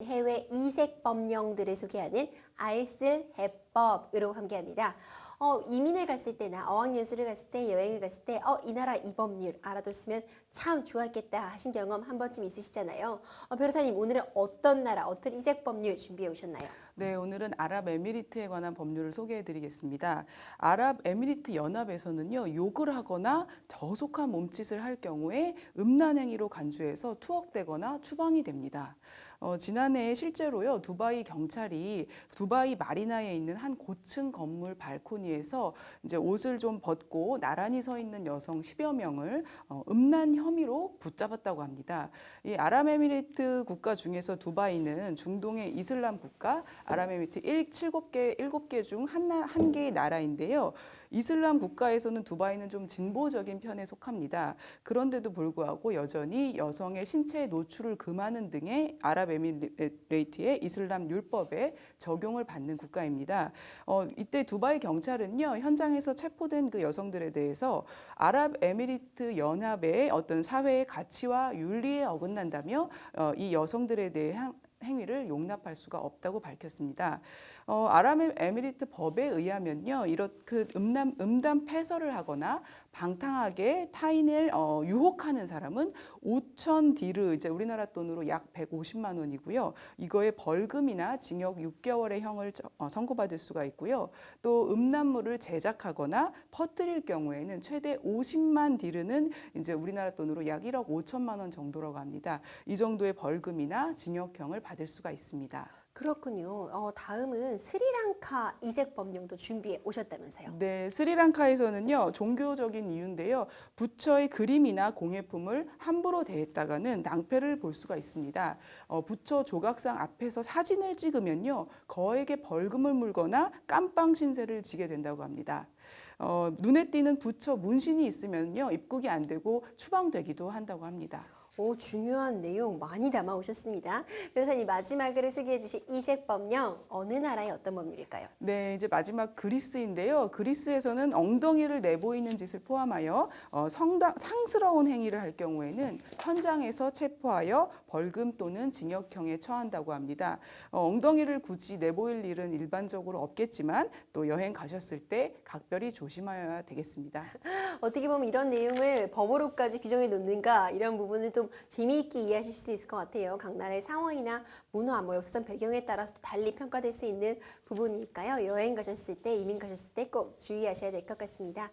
해외 이색 법령들을 소개하는 알쓸 해법으로 함께합니다. 이민을 갔을 때나 어학연수를 갔을 때, 여행을 갔을 때, 이 나라 이 법률 알아뒀으면 참 좋았겠다 하신 경험 한 번쯤 있으시잖아요. 변호사님, 오늘은 어떤 나라, 어떤 이색 법률 준비해 오셨나요? 네, 오늘은 아랍에미리트에 관한 법률을 소개해 드리겠습니다. 아랍에미리트 연합에서는요, 욕을 하거나 저속한 몸짓을 할 경우에 음란행위로 간주해서 투옥되거나 추방이 됩니다. 지난해 실제로요, 두바이 경찰이 두바이 마리나에 있는 한 고층 건물 발코니에서 이제 옷을 좀 벗고 나란히 서 있는 여성 10여 명을 음란 혐의로 붙잡았다고 합니다. 이 아랍에미리트 국가 중에서 두바이는 중동의 이슬람 국가, 아랍에미리트 7개 중 한 개의 나라인데요. 이슬람 국가에서는 두바이는 좀 진보적인 편에 속합니다. 그런데도 불구하고 여전히 여성의 신체 노출을 금하는 등의 아랍에미레이트의 이슬람 율법에 적용을 받는 국가입니다. 이때 두바이 경찰은요, 현장에서 체포된 그 여성들에 대해서 아랍에미리트 연합의 어떤 사회의 가치와 윤리에 어긋난다며 이 여성들에 대해 행위를 용납할 수가 없다고 밝혔습니다. 아랍에미리트 법에 의하면요, 이런 그 음담 패설을 하거나 방탕하게 타인을 유혹하는 사람은 5천 디르, 이제 우리나라 돈으로 약 150만 원이고요. 이거에 벌금이나 징역 6개월의 형을 선고받을 수가 있고요. 또 음란물을 제작하거나 퍼뜨릴 경우에는 최대 50만 디르는 이제 우리나라 돈으로 약 1억 5천만 원 정도라고 합니다. 이 정도의 벌금이나 징역형을 받을 수가 있습니다. 그렇군요. 다음은 스리랑카 이색 법령도 준비해 오셨다면서요? 네, 스리랑카에서는요, 종교적인 이유인데요, 부처의 그림이나 공예품을 함부로 대했다가는 낭패를 볼 수가 있습니다. 부처 조각상 앞에서 사진을 찍으면요, 거액의 벌금을 물거나 깜빵 신세를 지게 된다고 합니다. 눈에 띄는 부처 문신이 있으면요, 입국이 안 되고 추방되기도 한다고 합니다. 중요한 내용 많이 담아 오셨습니다. 변호사님, 마지막으로 소개해 주신 이색 법령, 어느 나라의 어떤 법률일까요? 네, 이제 마지막 그리스인데요. 그리스에서는 엉덩이를 내보이는 짓을 포함하여 상스러운 행위를 할 경우에는 현장에서 체포하여 벌금 또는 징역형에 처한다고 합니다. 엉덩이를 굳이 내보일 일은 일반적으로 없겠지만 또 여행 가셨을 때 각별히 조심하여야 되겠습니다. 어떻게 보면 이런 내용을 법으로까지 규정해 놓는가, 이런 부분을 좀 재미있게 이해하실 수 있을 것 같아요. 각 나라의 상황이나 문화, 역사적 배경에 따라서 달리 평가될 수 있는 부분이니까요. 여행 가셨을 때, 이민 가셨을 때 꼭 주의하셔야 될 것 같습니다.